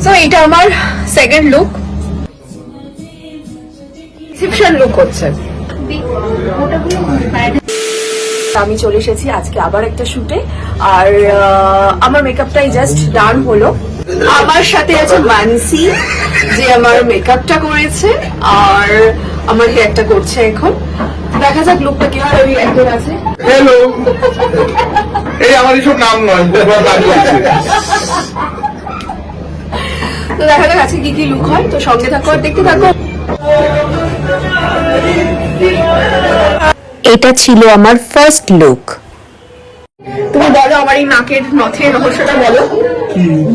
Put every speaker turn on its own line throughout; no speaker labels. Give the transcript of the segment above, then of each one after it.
So এটা আমার second look, reception look হচ্ছে। আমি চলে এসেছি আজকে আবার একটা শুটে, আর আমার মেকআপটাই জাস্ট ডান হলো। আমার সাথে আছে মানসি, যে আমার মেকআপটা করেছে আর আমার হেয়ারটা করছে এখন। দেখা যাক লুকটা কি হয়। ওই একজন আছে,
হ্যালো, এই আমার এইসব নাম নয়।
তো দেখা যাক আজকে কি কি লুক হয়। তো সঙ্গে থাকো আর দেখতে থাকো।
এটা ছিল আমার ফার্স্ট লুক।
তুমি বলো আমার এই নাকের নথের রহস্যটা বলো।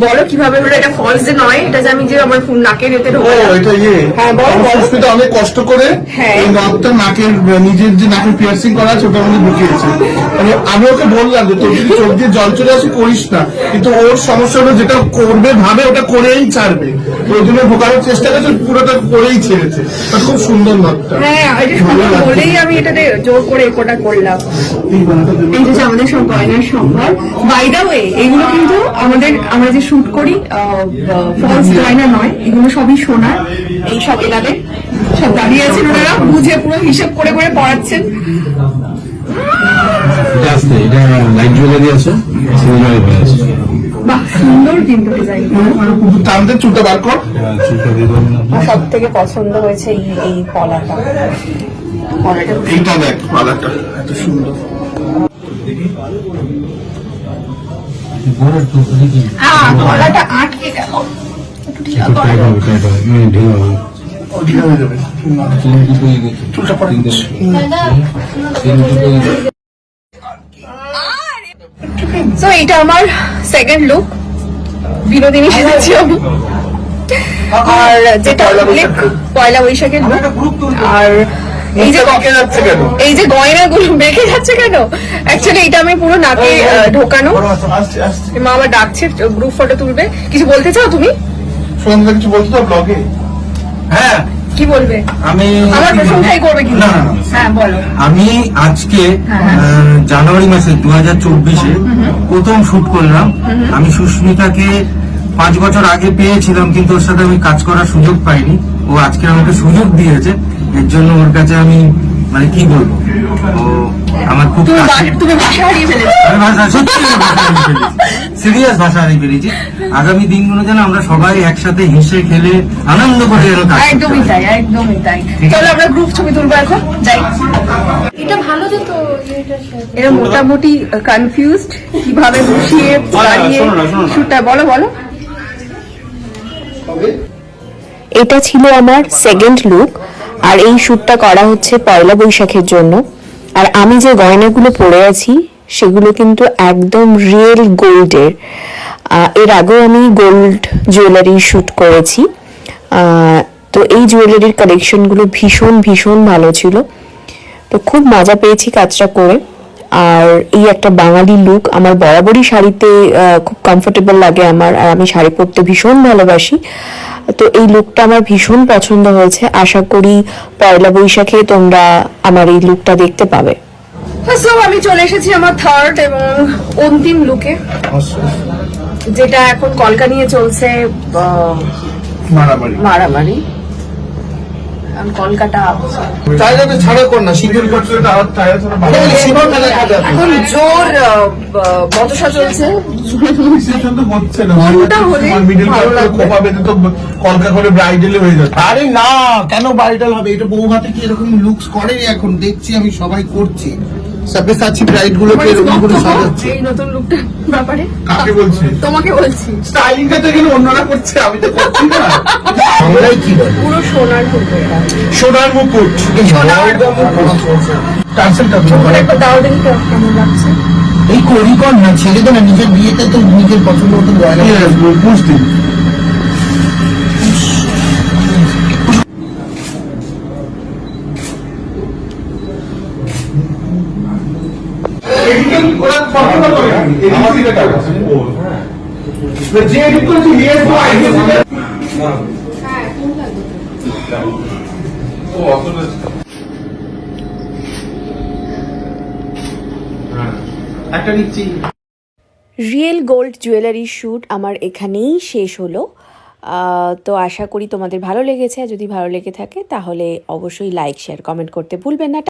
বলো কিভাবে হলো এটা? ফলস যে নয়, এটা যে আমি যে আমার নাকের এতে ঢোকালাম।
এটা
হ্যাঁ বলো বলো।
সুস্মিতা অনেক কষ্ট করে এই নখটা নাকের নিজের যে নাকের পিয়ার্সিং করা আছে ওটার মধ্যে ঢুকিয়েছে। মানে আমি ওকে বললাম যে তোর যদি চোখ দিয়ে জল চলে আসে করিস না, কিন্তু ওর সমস্যা হলো যেটা করবে ভাবে ওটা করেই ছাড়বে। ওই জন্য ঢোকানোর চেষ্টা করছে, পুরোটা করেই ছেড়েছে। খুব সুন্দর নখটা।
হ্যাঁ এটা বলেই আমি এটাতে জোর করে কোটা করলাম। এই যে আমাদের সব গয়নার সম্ভার, বাই দ্য ওয়ে এগুলো কিন্তু আমরা যে শুট করি ফলস গয়না নয়, এগুলো সবই সোনার। এই সব এনাদের সব দাঁড়িয়ে আছেন, ওনারা বুঝে পুরো হিসেব করে করে পড়াচ্ছেন।
এটা লাইট জুয়েলারি আছে, সিলভার হয়ে আছে।
বাহ সুন্দর কিন্তু ডিজাইন।
টানতে চুলটা বার কর।
সব থেকে পছন্দ হয়েছে এই পলাটা।
এইটা দেখ, পালাটা এত সুন্দর।
পলাটা আটকে গেল, একটু ঢিলা করে
ঢিলা হয়ে যাবে। চুলটা পরে
সো এটা আমার সেকেন্ড লুক, বিনোদিনী সেজেছি আমি। আর যেটা পয়লা বৈশাখের লুক। আর এই যে গয়নাগুলো বেঁকে যাচ্ছে কেন, অ্যাকচুয়ালি এটা আমি পুরো নাকে ঢোকানো। মা আবার ডাকছে, গ্রুপ ফটো তুলবে। কিছু বলতে চাও তুমি?
সুন্দর কিছু বলতে চাও ব্লগে?
হ্যাঁ,
কি বলবে?
আমি
আমার প্রশংসাই করবে কি?
না,
হ্যাঁ বলো।
আমি আজকে জানুয়ারি মাসে 2024-এ প্রথম শুট করলাম। আমি সুস্মিতাকে 5 বছর আগে পেয়েছিলাম, কিন্তু ওর সাথে আমি কাজ করার সুযোগ পাইনি। ও আজকে আমাকে সুযোগ দিয়েছে, এর জন্য ওর কাছে আমি মানে কি বলবো, ও আমার খুব
তুমি ভাষা হারিয়ে ফেলেছো।
সিরিয়াস ভাষা হারিয়ে ফেলেছি। আগামী দিনগুলো যেন আমরা সবাই একসাথে হেসে খেলে আনন্দ করে যেন কাজ করতে
একদমই
পারি।
তাই, একদমই তাই। চলো আমরা গ্রুপ ছবি তুলবো এখন, যাই।
এটা ভালো যেত
এরা মোটামুটি কনফিউজড কিভাবে বসিয়ে দাঁড়িয়ে শুটটা। বলো বলো।
এটা ছিল আমার সেকেন্ড লুক, আর এই শ্যুটটা করা হচ্ছে পয়লা বৈশাখের জন্য। আর আমি যে গয়নাগুলো পরে আছি সেগুলো কিন্তু একদম রিয়েল গোল্ডের। এর আগেও আমি গোল্ড জুয়েলারি শ্যুট করেছি। তো এই জুয়েলারির কালেকশনগুলো ভীষণ ভীষণ ভালো ছিল, তো খুব মজা পেয়েছি কাজটা করে। আর এই একটা বাঙালি লুক, আমার বরাবরই শাড়িতে খুব কমফোর্টেবল লাগে আমার, আর আমি শাড়ি পরতে ভীষণ ভালোবাসি। তো এই লুকটা আমার ভীষণ পছন্দ হয়েছে। আশা করি পয়লা বৈশাখে তোমরা আমার এই লুকটা দেখতে পাবে।
সো আমি চলে এসেছি আমার থার্ড এবং অন্তিম লুকে, যেটা এখন কলকা নিয়ে চলছে মারামারি। কলকাতা
চাইলে ছাড়া কর না, সিঙ্গেল করছে
এখন জোর বচসা চলছে।
হচ্ছে না,
হলে
মিডিল
ভালো লাগবে।
খোপা বেঁধে তো কলকা করে ব্রাইডাল হয়ে যাচ্ছে। আরে না, কেন ব্রাইডাল হবে? এটা বউ হাতে কি এরকম লুকস করে? এখন দেখছি আমি সবাই করছি। সাথে ব্রাইড গুলোকে এরকম করে সাজাচ্ছে।
এই নতুন লুকটার ব্যাপারে
কাকে বলছি?
তোমাকে বলছি।
স্টাইলিংটা তো এখানে অন্যরা করছে, আমি তো করছি না। আমরাই কি বলি?
পুরো সোনার মুকুট,
সোনার মুকুট,
সোনার
টার্সেলটা
একবার দাও দেখি তো কেমন লাগছে।
এই করি কর না, ছেড়ে দে না, নিজের বিয়েতে তো নিজের পছন্দ মতো গয়না বুঝতে। যে এডিট করেছি নিয়ে আসবো
রিয়েল গোল্ড জুয়েলারি শ্যুট আমার এখানেই শেষ হলো। তো আশা করি তোমাদের ভালো লেগেছে, আর যদি ভালো লেগে থাকে তাহলে অবশ্যই লাইক শেয়ার কমেন্ট করতে ভুলবেন না।